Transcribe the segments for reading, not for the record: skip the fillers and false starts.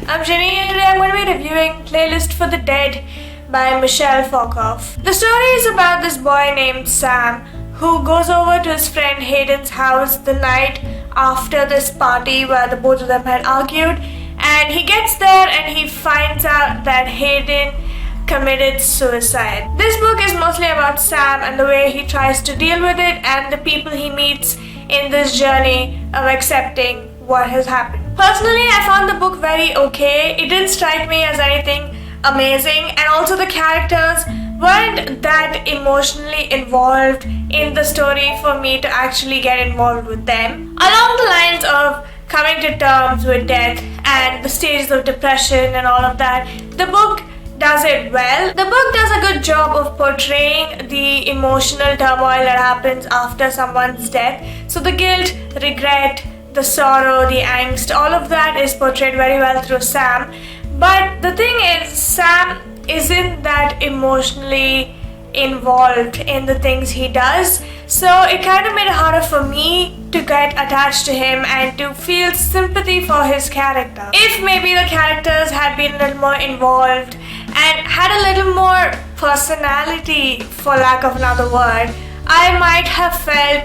I'm Jenny and today I'm going to be reviewing Playlist for the Dead by Michelle Folkoff. The story is about this boy named Sam who goes over to his friend Hayden's house the night after this party where the both of them had argued, and he gets there and he finds out that Hayden committed suicide. This book is mostly about Sam and the way he tries to deal with it and the people he meets in this journey of accepting what has happened. Personally, I found the book very okay. It didn't strike me as anything amazing, and also the characters weren't that emotionally involved in the story for me to actually get involved with them. Along the lines of coming to terms with death and the stages of depression and all of that, the book does it well. The book does a good job of portraying the emotional turmoil that happens after someone's death. So the guilt, regret, the sorrow, the angst, all of that is portrayed very well through Sam. But the thing is, Sam isn't that emotionally involved in the things he does, so it kind of made it harder for me to get attached to him and to feel sympathy for his character. If maybe the characters had been a little more involved and had a little more personality, for lack of another word, I might have felt,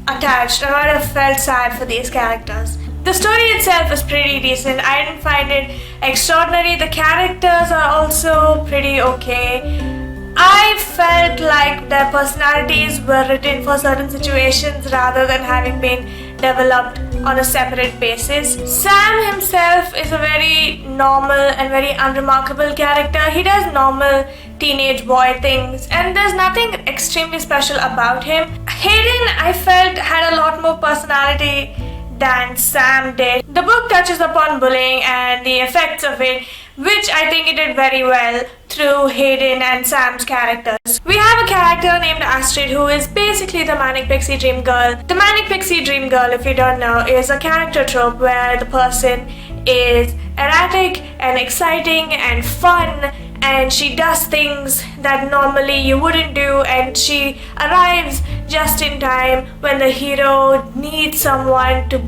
attached. I might have felt sad for these characters. The story itself is pretty decent. I didn't find it extraordinary. The characters are also pretty okay. I felt like their personalities were written for certain situations rather than having been developed on a separate basis. Sam himself is a very normal and very unremarkable character. He does normal teenage boy things and there's nothing extremely special about him. Hayden, I felt, had a lot more personality than Sam did. The book touches upon bullying and the effects of it, which I think it did very well through Hayden and Sam's characters. We have a character named Astrid who is basically the Manic Pixie Dream Girl. The Manic Pixie Dream Girl, if you don't know, is a character trope where the person is erratic and exciting and fun, and she does things that normally you wouldn't do, and she arrives just in time when the hero needs someone to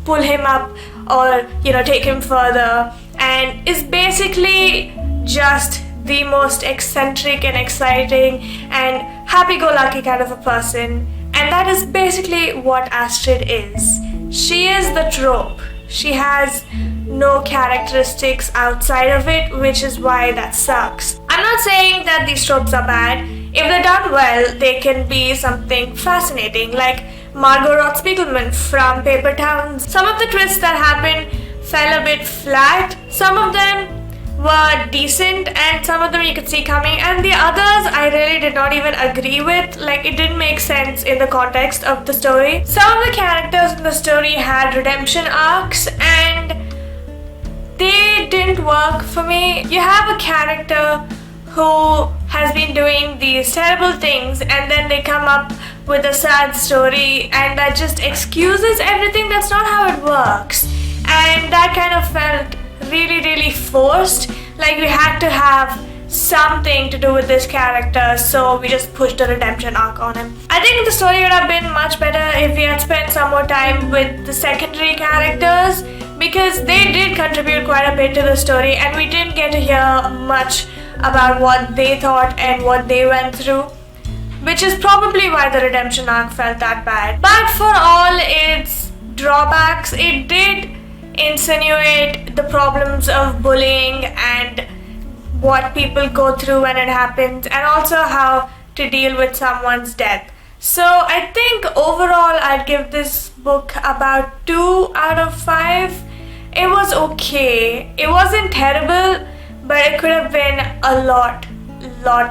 pull him up or take him further, and is basically just the most eccentric and exciting and happy-go-lucky kind of a person. And that is basically what Astrid is. She is the trope. She has no characteristics outside of it, which is why that sucks. I'm not saying that these tropes are bad. If they're done well, they can be something fascinating, like Margot Roth Spiegelman from Paper Towns. Some of the twists that happened fell a bit flat. Some of them were decent and some of them you could see coming, and the others I really did not even agree with. Like, it didn't make sense in the context of the story. Some of the characters in the story had redemption arcs and they didn't work for me. You have a character who has been doing these terrible things and then they come up with a sad story and that just excuses everything. That's not how it works. And that kind of felt really forced. Like, we had to have something to do with this character, so we just pushed a redemption arc on him. I think the story would have been much better if we had spent some more time with the secondary characters, because they did contribute quite a bit to the story and we didn't get to hear much about what they thought and what they went through, which is probably why the redemption arc felt that bad. But for all its drawbacks, it did insinuate the problems of bullying and what people go through when it happens, and also how to deal with someone's death. So I think overall I'd give this book about 2 out of 5. It was okay. It wasn't terrible, but it could have been a lot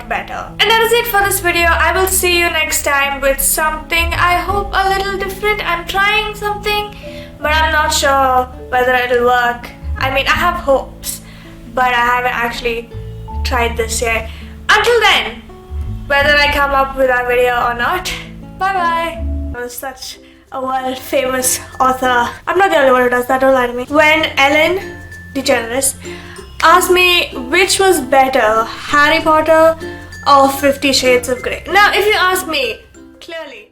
better. And that is it for this video. I will see you next time with something, I hope, a little different. I'm trying something, but I'm not sure whether it'll work. I mean, I have hopes, but I haven't actually tried this yet. Until then, whether I come up with a video or not, bye-bye. I was such a world-famous author. I'm not the only one who does that, don't lie to me. When Ellen DeGeneres asked me which was better, Harry Potter or 50 Shades of Grey. Now, if you ask me, clearly